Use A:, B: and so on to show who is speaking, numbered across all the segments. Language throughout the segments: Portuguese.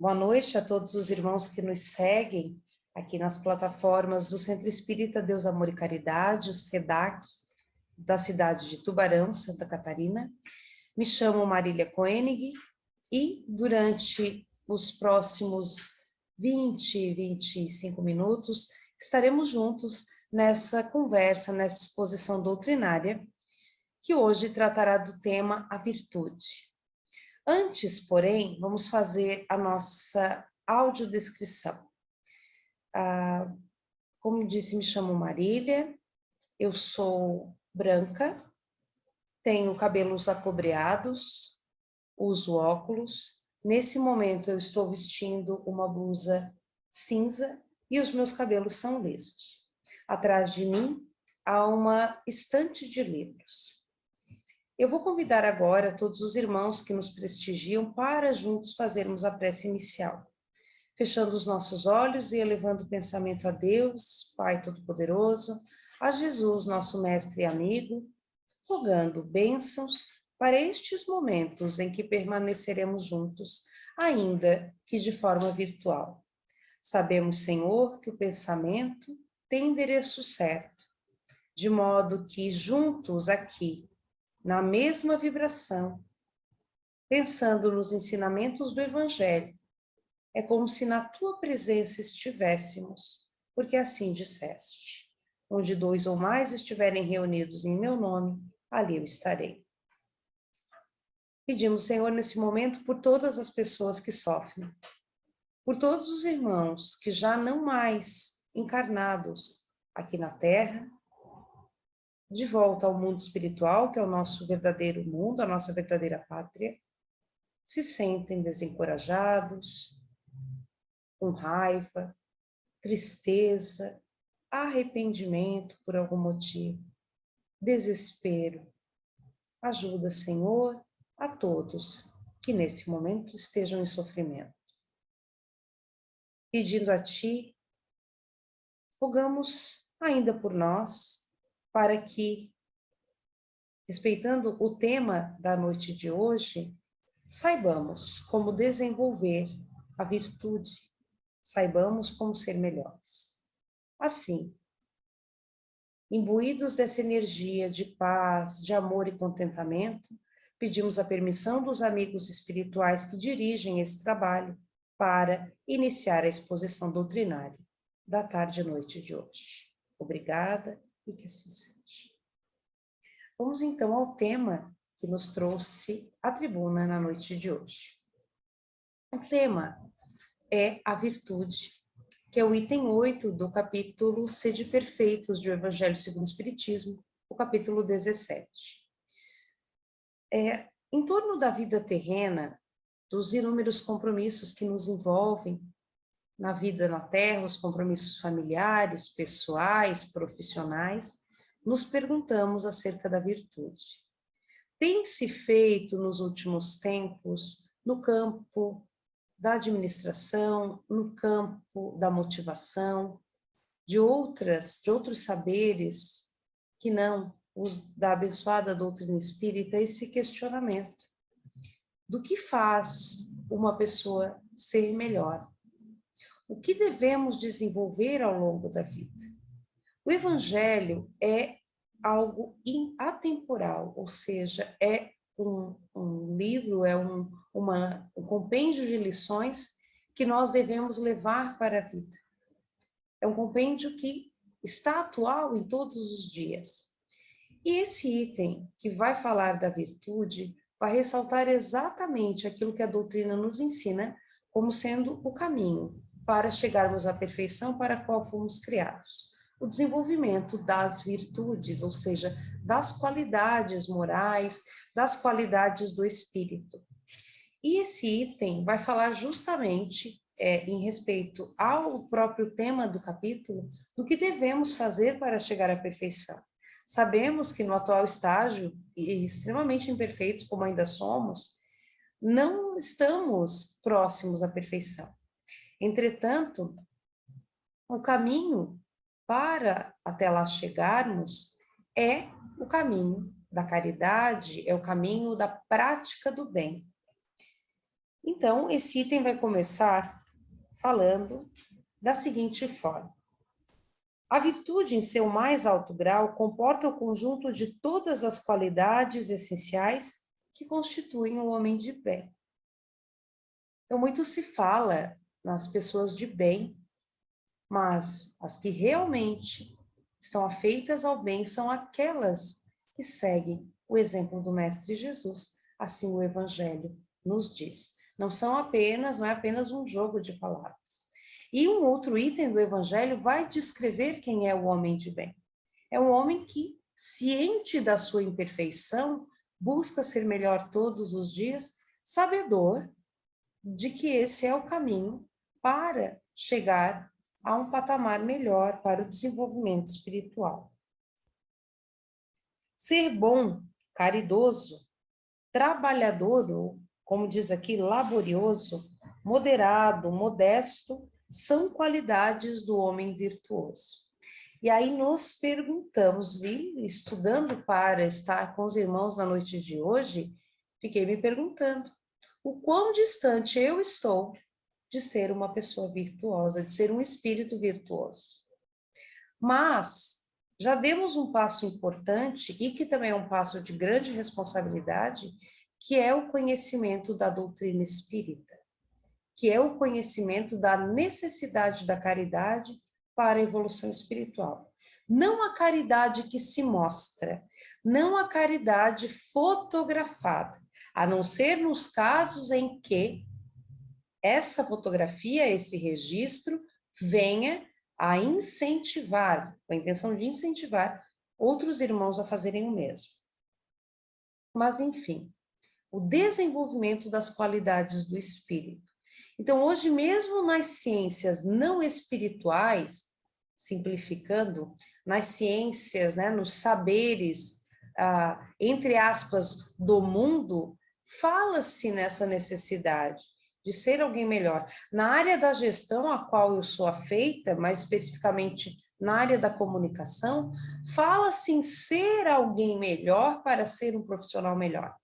A: Boa noite a todos os irmãos que nos seguem aqui nas plataformas do Centro Espírita Deus, Amor e Caridade, o SEDAC, da cidade de Tubarão, Santa Catarina. Me chamo Marília Koenig e durante os próximos 25 minutos estaremos juntos nessa conversa, nessa exposição doutrinária, que hoje tratará do tema a virtude. Antes, porém, vamos fazer a nossa audiodescrição. Como disse, me chamo Marília, eu sou branca, tenho cabelos acobreados, uso óculos. Nesse momento eu estou vestindo uma blusa cinza e os meus cabelos são lisos. Atrás de mim há uma estante de livros. Eu vou convidar agora todos os irmãos que nos prestigiam para juntos fazermos a prece inicial, fechando os nossos olhos e elevando o pensamento a Deus, Pai Todo-Poderoso, a Jesus, nosso mestre e amigo, rogando bênçãos para estes momentos em que permaneceremos juntos, ainda que de forma virtual. Sabemos, Senhor, que o pensamento tem endereço certo, de modo que juntos aqui, na mesma vibração, pensando nos ensinamentos do Evangelho, é como se na tua presença estivéssemos, porque assim disseste: onde 2 ou mais estiverem reunidos em meu nome, ali eu estarei. Pedimos, Senhor, nesse momento, por todas as pessoas que sofrem, por todos os irmãos que já não mais encarnados aqui na Terra, de volta ao mundo espiritual, que é o nosso verdadeiro mundo, a nossa verdadeira pátria, se sentem desencorajados, com raiva, tristeza, arrependimento por algum motivo, desespero. Ajuda, Senhor, a todos que nesse momento estejam em sofrimento. Pedindo a Ti, rogamos ainda por nós, para que, respeitando o tema da noite de hoje, saibamos como desenvolver a virtude, saibamos como ser melhores. Assim, imbuídos dessa energia de paz, de amor e contentamento, pedimos a permissão dos amigos espirituais que dirigem esse trabalho para iniciar a exposição doutrinária da tarde e noite de hoje. Obrigada e que assim seja. Vamos então ao tema que nos trouxe à tribuna na noite de hoje. O tema é a virtude, que é o item 8 do capítulo Sede Perfeitos do Evangelho segundo o Espiritismo, o capítulo 17. Em torno da vida terrena, dos inúmeros compromissos que nos envolvem na vida na Terra, os compromissos familiares, pessoais, profissionais, nos perguntamos acerca da virtude. Tem se feito nos últimos tempos, no campo da administração, no campo da motivação, de outros saberes que não os da abençoada doutrina espírita, esse questionamento do que faz uma pessoa ser melhor. O que devemos desenvolver ao longo da vida? O Evangelho é algo atemporal, ou seja, é um livro, é um compêndio de lições que nós devemos levar para a vida. É um compêndio que está atual em todos os dias. E esse item que vai falar da virtude vai ressaltar exatamente aquilo que a doutrina nos ensina como sendo o caminho para chegarmos à perfeição para a qual fomos criados. O desenvolvimento das virtudes, ou seja, das qualidades morais, das qualidades do espírito. E esse item vai falar justamente, em respeito ao próprio tema do capítulo, do que devemos fazer para chegar à perfeição. Sabemos que no atual estágio, extremamente imperfeitos como ainda somos, não estamos próximos à perfeição. Entretanto, o caminho para até lá chegarmos é o caminho da caridade, é o caminho da prática do bem. Então, esse item vai começar falando da seguinte forma: a virtude, em seu mais alto grau, comporta o conjunto de todas as qualidades essenciais que constituem o homem de bem. Então, muito se fala nas pessoas de bem, mas as que realmente estão afeitas ao bem são aquelas que seguem o exemplo do Mestre Jesus, assim o Evangelho nos diz. Não é apenas um jogo de palavras. E um outro item do Evangelho vai descrever quem é o homem de bem. É um homem que, ciente da sua imperfeição, busca ser melhor todos os dias, sabedor de que esse é o caminho para chegar a um patamar melhor para o desenvolvimento espiritual. Ser bom, caridoso, trabalhador, ou, como diz aqui, laborioso, moderado, modesto, são qualidades do homem virtuoso. E aí nos perguntamos, e estudando para estar com os irmãos na noite de hoje, fiquei me perguntando, o quão distante eu estou de ser uma pessoa virtuosa, de ser um espírito virtuoso. Mas já demos um passo importante e que também é um passo de grande responsabilidade, que é o conhecimento da doutrina espírita, que é o conhecimento da necessidade da caridade para a evolução espiritual. Não a caridade que se mostra, não a caridade fotografada, a não ser nos casos em que essa fotografia, esse registro, venha a incentivar, com a intenção de incentivar outros irmãos a fazerem o mesmo. Mas, enfim, o desenvolvimento das qualidades do espírito. Então, hoje mesmo nas ciências não espirituais, simplificando, nas ciências, né, nos saberes, entre aspas, do mundo, fala-se nessa necessidade de ser alguém melhor. Na área da gestão, a qual eu sou afeita, mais especificamente na área da comunicação, fala-se em ser alguém melhor para ser um profissional melhor.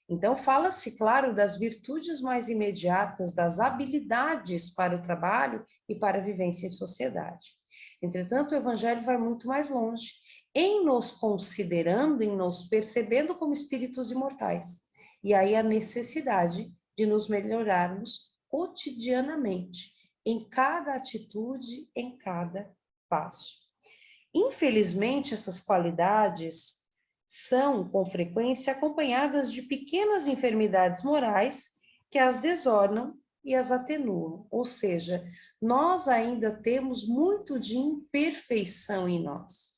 A: Então, fala-se, claro, das virtudes mais imediatas, das habilidades para o trabalho e para a vivência em sociedade. Entretanto, o Evangelho vai muito mais longe, em nos considerando, em nos percebendo como espíritos imortais. E aí a necessidade de nos melhorarmos cotidianamente, em cada atitude, em cada passo. Infelizmente, essas qualidades são, com frequência, acompanhadas de pequenas enfermidades morais que as desornam e as atenuam. Ou seja, nós ainda temos muito de imperfeição em nós.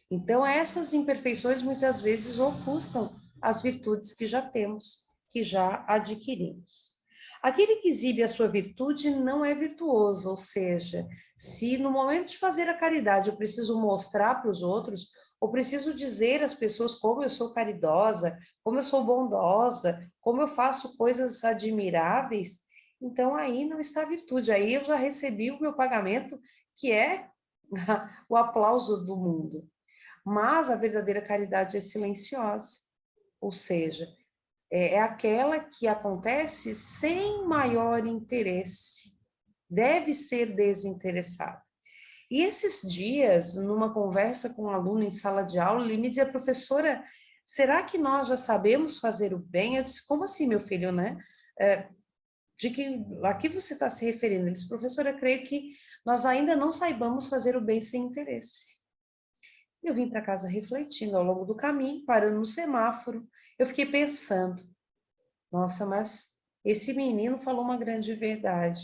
A: Então, essas imperfeições muitas vezes ofuscam as virtudes que já temos, que já adquirimos. Aquele que exibe a sua virtude não é virtuoso, ou seja, se no momento de fazer a caridade eu preciso mostrar para os outros, ou preciso dizer às pessoas como eu sou caridosa, como eu sou bondosa, como eu faço coisas admiráveis, então aí não está a virtude, aí eu já recebi o meu pagamento, que é o aplauso do mundo. Mas a verdadeira caridade é silenciosa, ou seja, é aquela que acontece sem maior interesse, deve ser desinteressada. E esses dias, numa conversa com um aluno em sala de aula, ele me dizia, professora, será que nós já sabemos fazer o bem? Eu disse, como assim, meu filho, né? De que a que você está se referindo? Ele disse, professora, eu creio que nós ainda não saibamos fazer o bem sem interesse. Eu vim para casa refletindo ao longo do caminho, parando no semáforo. Eu fiquei pensando, nossa, mas esse menino falou uma grande verdade.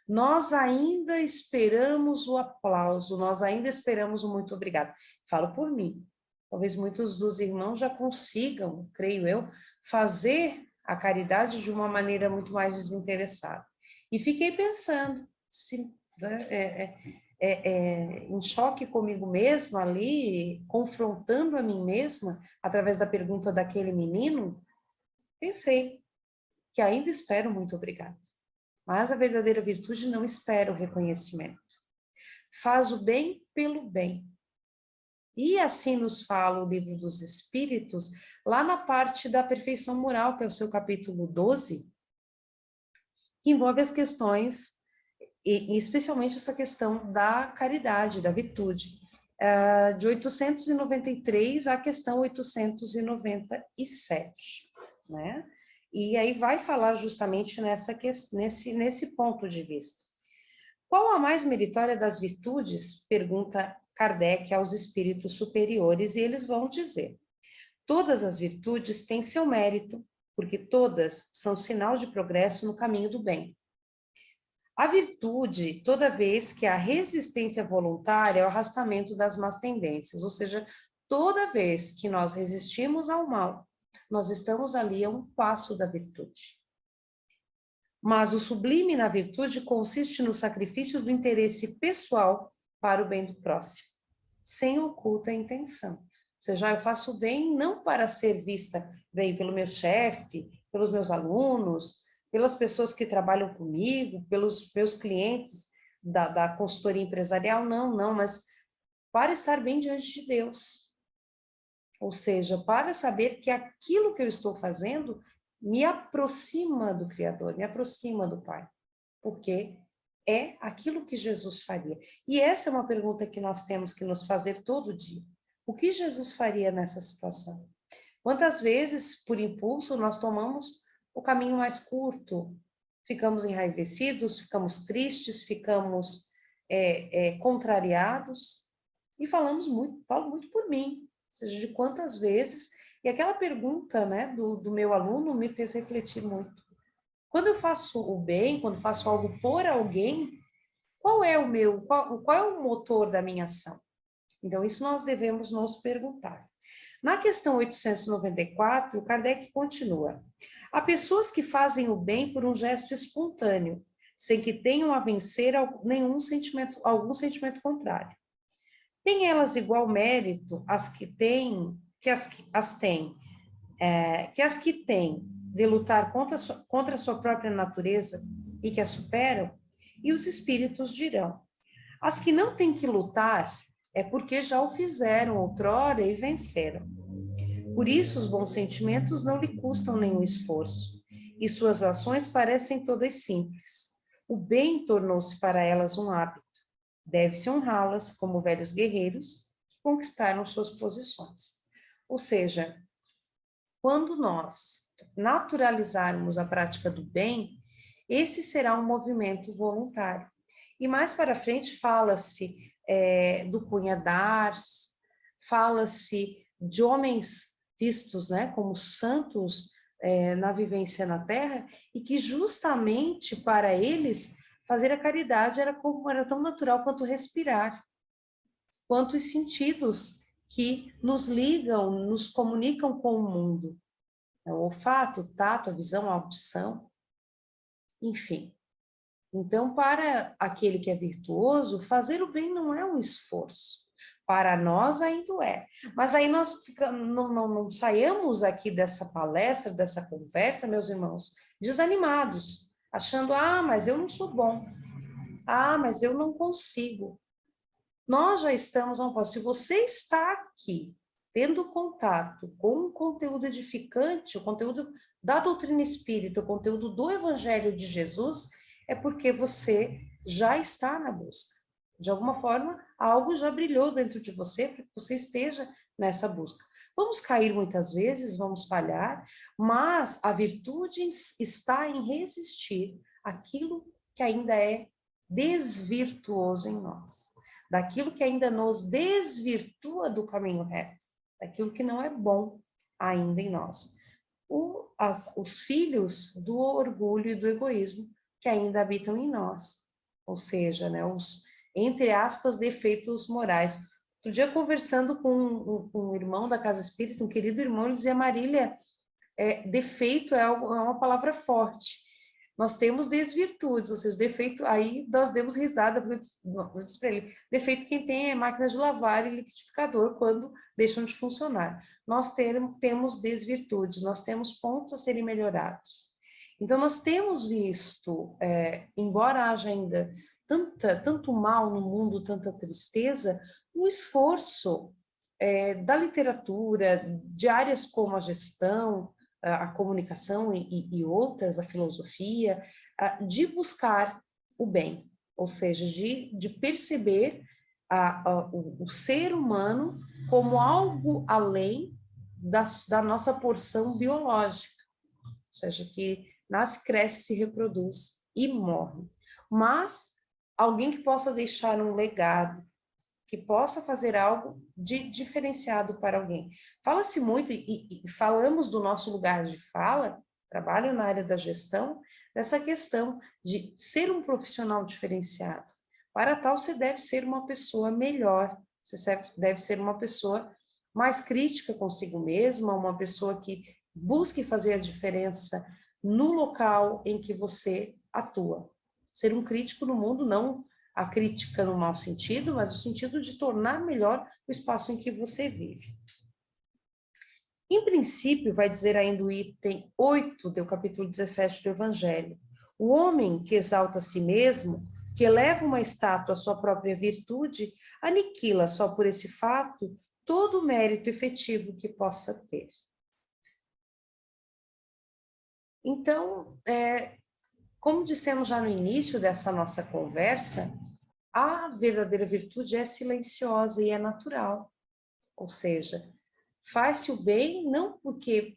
A: Nós ainda esperamos o aplauso, nós ainda esperamos o muito obrigado. Falo por mim. Talvez muitos dos irmãos já consigam, creio eu, fazer a caridade de uma maneira muito mais desinteressada. E fiquei pensando, se, em choque comigo mesma ali, confrontando a mim mesma, através da pergunta daquele menino, pensei que ainda espero muito obrigado. Mas a verdadeira virtude não espera o reconhecimento. Faz o bem pelo bem. E assim nos fala o Livro dos Espíritos, lá na parte da perfeição moral, que é o seu capítulo 12, que envolve as questões, e especialmente essa questão da caridade, da virtude, de 893 à questão 897, né? E aí vai falar justamente nesse ponto de vista. Qual a mais meritória das virtudes? Pergunta Kardec aos espíritos superiores, e eles vão dizer: todas as virtudes têm seu mérito, porque todas são sinal de progresso no caminho do bem. A virtude, toda vez que a resistência voluntária é o arrastamento das más tendências, ou seja, toda vez que nós resistimos ao mal, nós estamos ali a um passo da virtude. Mas o sublime na virtude consiste no sacrifício do interesse pessoal para o bem do próximo, sem oculta intenção. Ou seja, eu faço o bem não para ser vista bem pelo meu chefe, pelos meus alunos, pelas pessoas que trabalham comigo, pelos meus clientes da consultoria empresarial, não, mas para estar bem diante de Deus. Ou seja, para saber que aquilo que eu estou fazendo me aproxima do Criador, me aproxima do Pai, porque é aquilo que Jesus faria. E essa é uma pergunta que nós temos que nos fazer todo dia. O que Jesus faria nessa situação? Quantas vezes, por impulso, nós tomamos o caminho mais curto, ficamos enraivecidos, ficamos tristes, ficamos contrariados, e falo muito por mim, ou seja, de quantas vezes, e aquela pergunta, né, do meu aluno me fez refletir muito. Quando eu faço o bem, quando faço algo por alguém, qual é o motor da minha ação? Então, isso nós devemos nos perguntar. Na questão 894, Kardec continua: há pessoas que fazem o bem por um gesto espontâneo, sem que tenham a vencer algum sentimento contrário. Têm elas igual mérito as que têm de lutar contra a sua própria natureza e que a superam? E os espíritos dirão: as que não têm que lutar é porque já o fizeram outrora e venceram. Por isso, os bons sentimentos não lhe custam nenhum esforço, e suas ações parecem todas simples. O bem tornou-se para elas um hábito. Deve-se honrá-las como velhos guerreiros que conquistaram suas posições. Ou seja, quando nós naturalizarmos a prática do bem, esse será um movimento voluntário. E mais para frente fala-se do Cunha d'Ars, fala-se de homens vistos, né, como santos na vivência na Terra, e que justamente para eles fazer a caridade era tão natural quanto respirar, quanto os sentidos que nos ligam, nos comunicam com o mundo. O olfato, o tato, a visão, a audição, enfim. Então, para aquele que é virtuoso, fazer o bem não é um esforço. Para nós ainda é. Mas aí nós não saímos aqui dessa palestra, dessa conversa, meus irmãos, desanimados, achando, mas eu não sou bom. Mas eu não consigo. Nós já estamos a um ponto. Se você está aqui, tendo contato com um conteúdo edificante, o conteúdo da doutrina espírita, o conteúdo do Evangelho de Jesus, é porque você já está na busca. De alguma forma, algo já brilhou dentro de você para que você esteja nessa busca. Vamos cair muitas vezes, vamos falhar, mas a virtude está em resistir àquilo que ainda é desvirtuoso em nós, daquilo que ainda nos desvirtua do caminho reto, daquilo que não é bom ainda em nós. Os filhos do orgulho e do egoísmo que ainda habitam em nós, ou seja, né, os, entre aspas, defeitos morais. Outro dia, conversando com um irmão da Casa Espírita, um querido irmão, ele dizia: Marília, defeito é uma palavra forte. Nós temos desvirtudes, ou seja, defeito, aí nós demos risada, porque eu disse para ele: defeito quem tem é máquina de lavar e liquidificador quando deixam de funcionar. Nós temos desvirtudes, nós temos pontos a serem melhorados. Então, nós temos visto, embora haja ainda tanto mal no mundo, tanta tristeza, o esforço da literatura, de áreas como a gestão, a comunicação e outras, a filosofia, de buscar o bem, ou seja, de perceber o ser humano como algo além da nossa porção biológica, ou seja, que nasce, cresce, se reproduz e morre. Mas alguém que possa deixar um legado, que possa fazer algo de diferenciado para alguém. Fala-se muito, e falamos do nosso lugar de fala, trabalho na área da gestão, dessa questão de ser um profissional diferenciado. Para tal, você deve ser uma pessoa melhor, você deve ser uma pessoa mais crítica consigo mesma, uma pessoa que busque fazer a diferença no local em que você atua. Ser um crítico no mundo, não a crítica no mau sentido, mas no sentido de tornar melhor o espaço em que você vive. Em princípio, vai dizer ainda o item 8 do capítulo 17 do Evangelho, o homem que exalta a si mesmo, que eleva uma estátua à sua própria virtude, aniquila só por esse fato todo o mérito efetivo que possa ter. Então, como dissemos já no início dessa nossa conversa, a verdadeira virtude é silenciosa e é natural. Ou seja, faz-se o bem não porque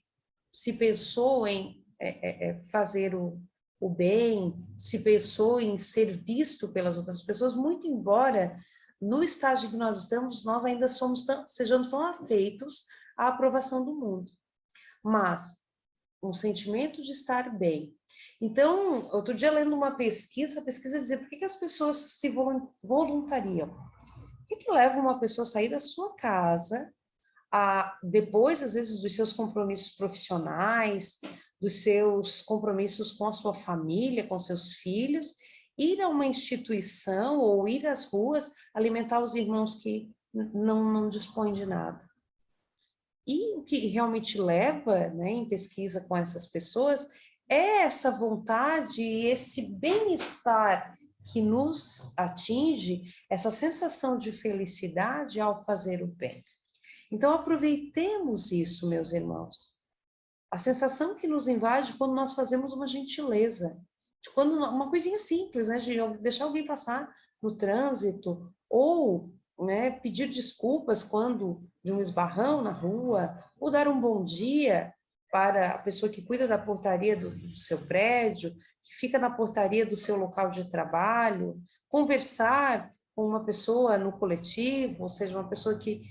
A: se pensou em fazer o bem, se pensou em ser visto pelas outras pessoas, muito embora no estágio que nós estamos, nós ainda sejamos tão afeitos à aprovação do mundo. Mas um sentimento de estar bem. Então, outro dia lendo uma pesquisa, a pesquisa dizia por que as pessoas se voluntariam? O que leva uma pessoa a sair da sua casa, depois, às vezes, dos seus compromissos profissionais, dos seus compromissos com a sua família, com seus filhos, ir a uma instituição ou ir às ruas alimentar os irmãos que não dispõem de nada? E o que realmente leva, né, em pesquisa com essas pessoas, é essa vontade e esse bem-estar que nos atinge, essa sensação de felicidade ao fazer o bem. Então, aproveitemos isso, meus irmãos. A sensação que nos invade quando nós fazemos uma gentileza, de quando uma coisinha simples, né, de deixar alguém passar no trânsito, ou né, pedir desculpas quando de um esbarrão na rua, ou dar um bom dia para a pessoa que cuida da portaria do seu prédio, que fica na portaria do seu local de trabalho, conversar com uma pessoa no coletivo, ou seja, uma pessoa que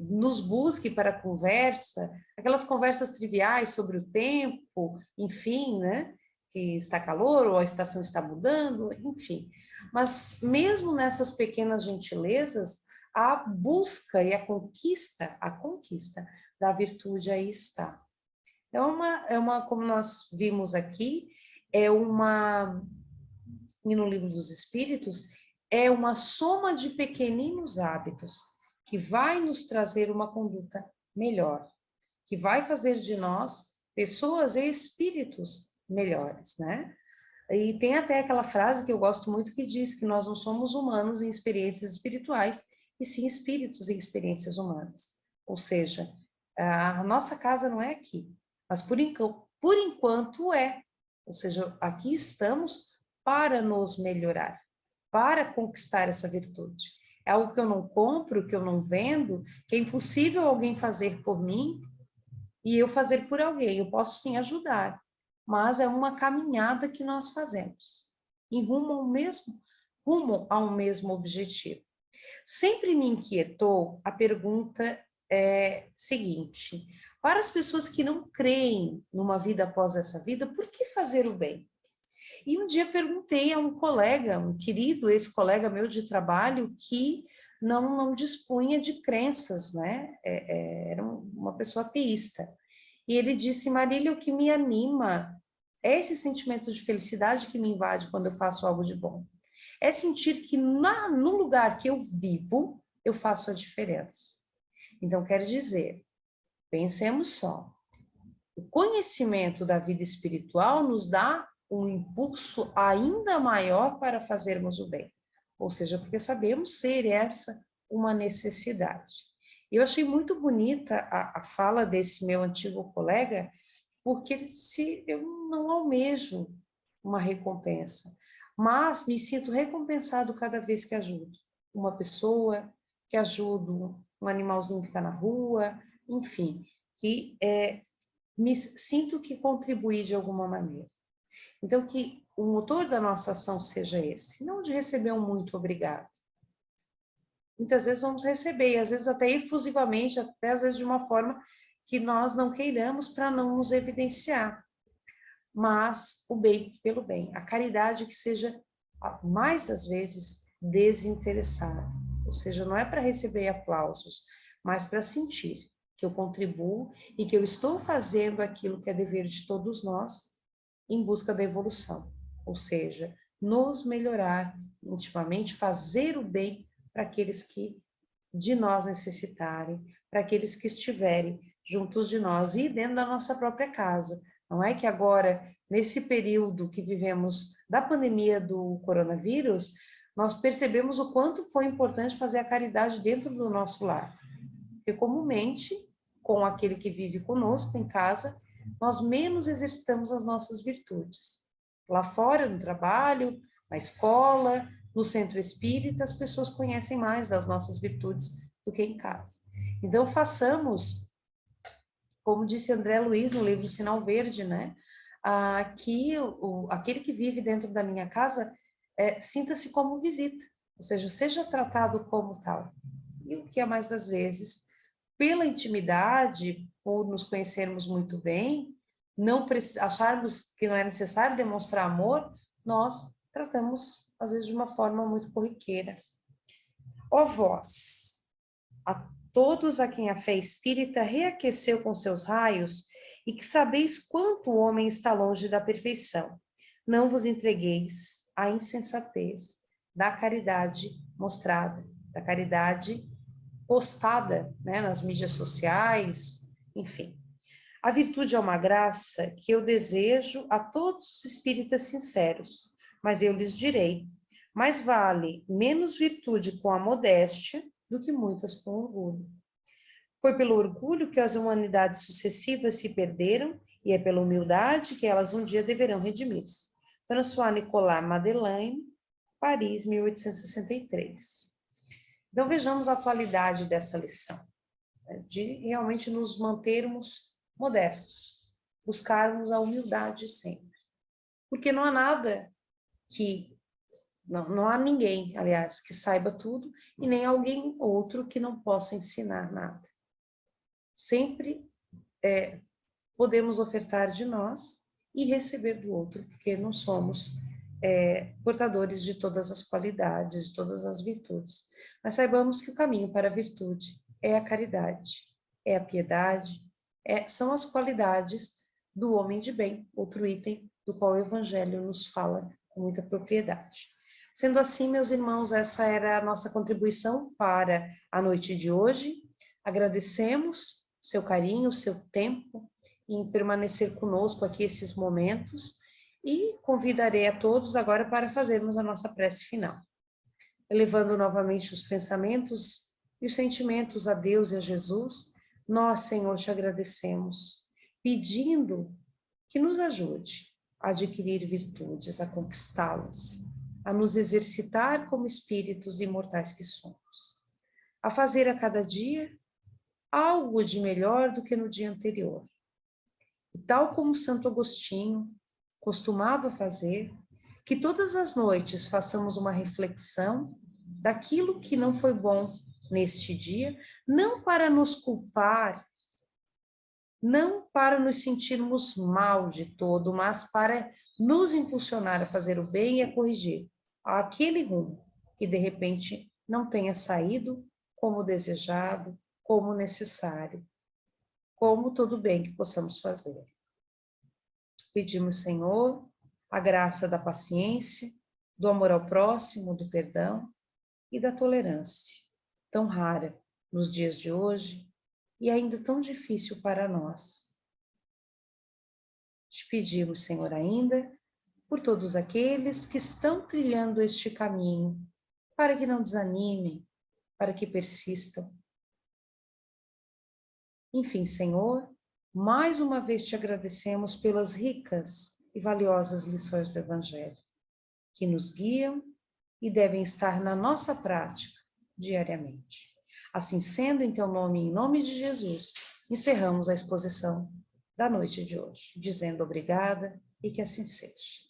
A: nos busque para a conversa, aquelas conversas triviais sobre o tempo, enfim, né? Que está calor ou a estação está mudando, enfim. Mas mesmo nessas pequenas gentilezas, a busca e a conquista da virtude aí está. Como nós vimos aqui, e no Livro dos Espíritos, é uma soma de pequeninos hábitos que vai nos trazer uma conduta melhor, que vai fazer de nós pessoas e espíritos melhores, né? E tem até aquela frase que eu gosto muito que diz que nós não somos humanos em experiências espirituais, e sim espíritos em experiências humanas. Ou seja, a nossa casa não é aqui, mas por enquanto é. Ou seja, aqui estamos para nos melhorar, para conquistar essa virtude. É algo que eu não compro, que eu não vendo, que é impossível alguém fazer por mim e eu fazer por alguém. Eu posso sim ajudar, mas é uma caminhada que nós fazemos em rumo ao mesmo objetivo. Sempre me inquietou a pergunta seguinte: para as pessoas que não creem numa vida após essa vida, por que fazer o bem? E um dia perguntei a um colega, um querido ex-colega meu de trabalho, que não dispunha de crenças, né? Era uma pessoa ateísta. E ele disse: Marília, o que me anima é esse sentimento de felicidade que me invade quando eu faço algo de bom. É sentir que no lugar que eu vivo, eu faço a diferença. Então, quer dizer, pensemos só, o conhecimento da vida espiritual nos dá um impulso ainda maior para fazermos o bem. Ou seja, porque sabemos ser essa uma necessidade. Eu achei muito bonita a fala desse meu antigo colega, porque eu não almejo uma recompensa, mas me sinto recompensado cada vez que ajudo uma pessoa, que ajudo um animalzinho que está na rua, enfim, que me sinto que contribuí de alguma maneira. Então, que o motor da nossa ação seja esse, não de receber um muito obrigado. Muitas vezes vamos receber, e às vezes até efusivamente, até às vezes de uma forma que nós não queiramos para não nos evidenciar. Mas o bem pelo bem, a caridade que seja, mais das vezes, desinteressada. Ou seja, não é para receber aplausos, mas para sentir que eu contribuo e que eu estou fazendo aquilo que é dever de todos nós em busca da evolução. Ou seja, nos melhorar intimamente, fazer o bem para aqueles que de nós necessitarem, para aqueles que estiverem juntos de nós e dentro da nossa própria casa. Não é que agora, nesse período que vivemos da pandemia do coronavírus, nós percebemos o quanto foi importante fazer a caridade dentro do nosso lar. Porque comumente, com aquele que vive conosco em casa, nós menos exercitamos as nossas virtudes. Lá fora, no trabalho, na escola, no centro espírita, as pessoas conhecem mais das nossas virtudes do que em casa. Então, façamos, como disse André Luiz no livro Sinal Verde, né? Que aquele que vive dentro da minha casa sinta-se como visita, ou seja tratado como tal. E o que é mais das vezes, pela intimidade, por nos conhecermos muito bem, não acharmos que não é necessário demonstrar amor, nós tratamos, às vezes, de uma forma muito corriqueira. Ó vós, a todos a quem a fé espírita reaqueceu com seus raios, e que sabeis quanto o homem está longe da perfeição, não vos entregueis à insensatez da caridade mostrada, da caridade postada, né, nas mídias sociais, enfim. A virtude é uma graça que eu desejo a todos os espíritas sinceros, mas eu lhes direi, mais vale menos virtude com a modéstia do que muitas com orgulho. Foi pelo orgulho que as humanidades sucessivas se perderam e é pela humildade que elas um dia deverão redimir-se. François Nicolas Madeleine, Paris, 1863. Então vejamos a atualidade dessa lição, né, de realmente nos mantermos modestos, buscarmos a humildade sempre. Porque não há nada que, não há ninguém, aliás, que saiba tudo e nem alguém outro que não possa ensinar nada. Sempre podemos ofertar de nós e receber do outro, porque não somos portadores de todas as qualidades, de todas as virtudes. Mas saibamos que o caminho para a virtude é a caridade, é a piedade, são as qualidades do homem de bem, outro item do qual o Evangelho nos fala com muita propriedade. Sendo assim, meus irmãos, essa era a nossa contribuição para a noite de hoje. Agradecemos seu carinho, seu tempo em permanecer conosco aqui esses momentos e convidarei a todos agora para fazermos a nossa prece final. Elevando novamente os pensamentos e os sentimentos a Deus e a Jesus, nós, Senhor, te agradecemos, pedindo que nos ajude a adquirir virtudes, a conquistá-las, a nos exercitar como espíritos imortais que somos, a fazer a cada dia algo de melhor do que no dia anterior. E tal como Santo Agostinho costumava fazer, que todas as noites façamos uma reflexão daquilo que não foi bom neste dia, não para nos culpar, não para nos sentirmos mal de todo, mas para nos impulsionar a fazer o bem e a corrigir aquele rumo que de repente não tenha saído como desejado, como necessário, como todo bem que possamos fazer. Pedimos, Senhor, a graça da paciência, do amor ao próximo, do perdão e da tolerância, tão rara nos dias de hoje e ainda tão difícil para nós. Te pedimos, Senhor, ainda por todos aqueles que estão trilhando este caminho, para que não desanimem, para que persistam. Enfim, Senhor, mais uma vez te agradecemos pelas ricas e valiosas lições do Evangelho, que nos guiam e devem estar na nossa prática diariamente. Assim sendo, em teu nome, em nome de Jesus, encerramos a exposição da noite de hoje, dizendo obrigada e que assim seja.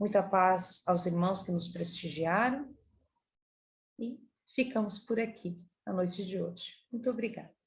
A: Muita paz aos irmãos que nos prestigiaram e ficamos por aqui na noite de hoje. Muito obrigada.